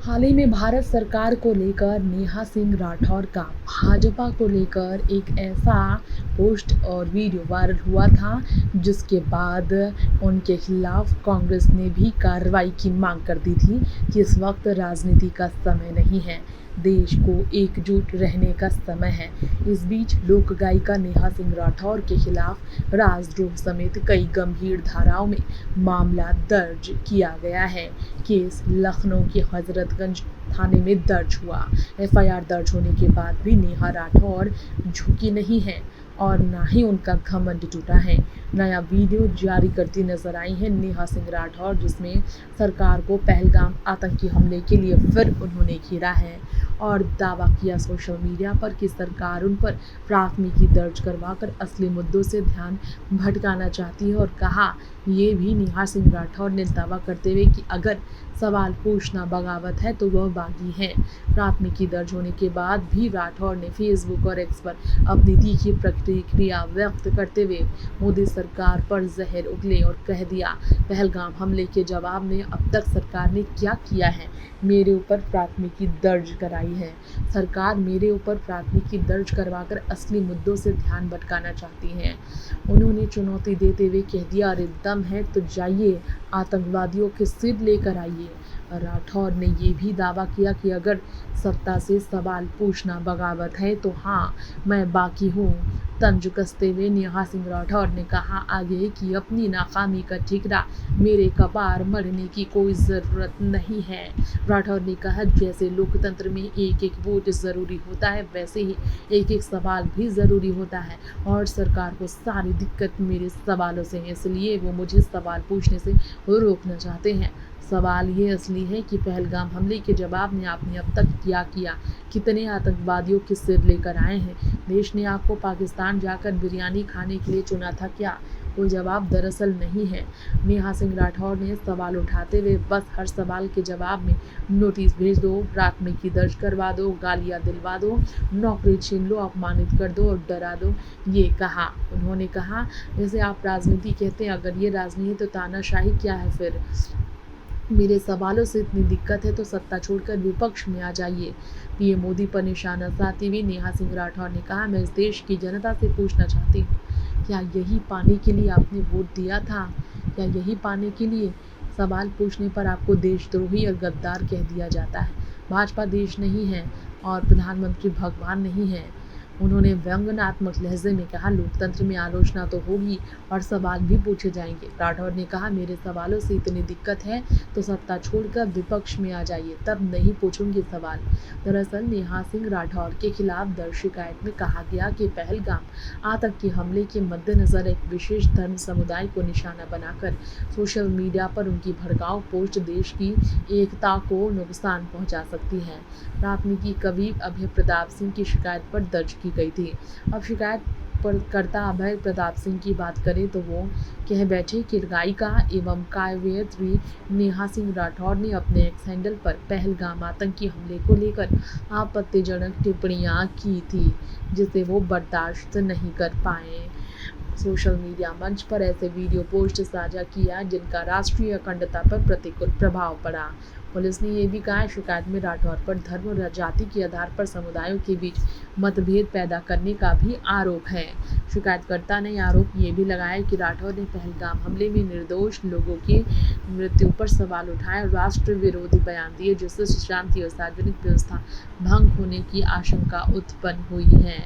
हाल ही में भारत सरकार को लेकर नेहा सिंह राठौर का भाजपा को लेकर एक ऐसा पोस्ट और वीडियो वायरल हुआ था, जिसके बाद उनके खिलाफ कांग्रेस ने भी कार्रवाई की मांग कर दी थी कि इस वक्त राजनीति का समय नहीं है, देश को एकजुट रहने का समय है। इस बीच लोक गायिका नेहा सिंह राठौर के खिलाफ राजद्रोह समेत कई गंभीर धाराओं में मामला दर्ज किया गया है। केस लखनऊ के हजरतगंज थाने में दर्ज हुआ। एफआईआर दर्ज होने के बाद भी नेहा राठौर झुकी नहीं है और ना ही उनका घमंड टूटा है। नया वीडियो जारी करती नजर आई है नेहा सिंह राठौर, जिसमें सरकार को पहलगाम आतंकी हमले के लिए फिर उन्होंने घेरा है और दावा किया सोशल मीडिया पर कि सरकार उन पर प्राथमिकी दर्ज करवाकर असली मुद्दों से ध्यान भटकाना चाहती है। और कहा, ये भी नेहा सिंह राठौर ने दावा करते हुए कि अगर सवाल पूछना बगावत है तो वह बागी है। प्राथमिकी दर्ज होने के बाद भी राठौर ने फेसबुक और एक्स पर अपनी तीखी प्रतिक्रिया व्यक्त करते हुए मोदी सरकार पर जहर उगले और कह दिया, पहलगाम हमले के जवाब में अब तक सरकार ने क्या किया है? मेरे ऊपर प्राथमिकी दर्ज कराई है। सरकार मेरे ऊपर प्राथमिकी दर्ज करवाकर असली मुद्दों से ध्यान भटकाना चाहती है। उन्होंने चुनौती देते हुए कह दिया, अरे दम है तो जाइए आतंकवादियों के सिर लेकर आइए। राठौर ने ये भी दावा किया कि अगर सत्ता से सवाल पूछना बगावत है तो हाँ, मैं बाकी हूँ। तंज कसते हुए नेहा सिंह राठौर ने कहा आगे कि अपनी नाकामी का ठिकरा मेरे कपार मरने की कोई ज़रूरत नहीं है। राठौर ने कहा, जैसे लोकतंत्र में एक एक वोट ज़रूरी होता है, वैसे ही एक एक सवाल भी ज़रूरी होता है और सरकार को सारी दिक्कत मेरे सवालों से है, इसलिए वो मुझे सवाल पूछने से रोकना चाहते हैं। सवाल ये असली है कि पहलगाम हमले के जवाब में आपने अब तक क्या किया? कितने आतंकवादियों के सिर लेकर आए हैं? देश ने आपको पाकिस्तान जाकर बिरयानी खाने के लिए चुना था क्या? कोई जवाब दरअसल नहीं है। नेहा सिंह राठौर ने सवाल उठाते हुए बस हर सवाल के जवाब में नोटिस भेज दो, प्राथमिकी दर्ज करवा दो, गालियां दिलवा दो, नौकरी छीन लो, अपमानित कर दो और डरा दो, ये कहा। उन्होंने कहा, जैसे आप राजनीति कहते हैं, अगर ये राजनीति तो तानाशाही क्या है फिर? मेरे सवालों से इतनी दिक्कत है तो सत्ता छोड़कर विपक्ष में आ जाइए। पीएम मोदी पर निशाना साधते हुए नेहा सिंह राठौर ने कहा, मैं इस देश की जनता से पूछना चाहती हूँ, क्या यही पाने के लिए आपने वोट दिया था? क्या यही पाने के लिए सवाल पूछने पर आपको देशद्रोही और गद्दार कह दिया जाता है? भाजपा देश नहीं है और प्रधानमंत्री भगवान नहीं है। उन्होंने व्यंग्यात्मक लहजे में कहा, लोकतंत्र में आलोचना तो होगी और सवाल भी पूछे जाएंगे। राठौर ने कहा, मेरे सवालों से इतनी दिक्कत है तो सत्ता छोड़कर विपक्ष में आ जाइए, तब नहीं पूछूंगी सवाल। दरअसल नेहा सिंह राठौर के खिलाफ दर्ज शिकायत में कहा गया कि पहलगाम आतंकी हमले के मद्देनजर एक विशेष धर्म समुदाय को निशाना बनाकर सोशल मीडिया पर उनकी भड़काऊ पोस्ट देश की एकता को नुकसान पहुंचा सकती है। प्राथमिकी कवि अभय प्रताप सिंह की शिकायत पर दर्ज की गई थी। अब शिकायत कर्ता अभय प्रताप सिंह की बात करें तो वो कह बैठे कि गायिका एवं काव्यत्री नेहा सिंह राठौर ने अपने एक्स हैंडल पर पहलगाम आतंकी हमले को लेकर आपत्तिजनक टिप्पणियां की थी, जिसे वो बर्दाश्त नहीं कर पाए। सोशल मीडिया मंच पर ऐसे वीडियो पोस्ट साझा किया जिनका राष्ट्रीय अखंडता पर प्रतिकूल प्रभाव पड़ा। पुलिस ने यह भी कहा, शिकायत में राठौर पर धर्म और जाति के आधार पर समुदायों के बीच मतभेद पैदा करने का भी आरोप है। शिकायतकर्ता ने आरोप ये भी लगाया कि राठौर ने पहलगाम हमले में निर्दोष लोगों की मृत्यु पर सवाल उठाए और राष्ट्र विरोधी बयान दिए, जिससे शांति और सार्वजनिक व्यवस्था भंग होने की आशंका उत्पन्न हुई है।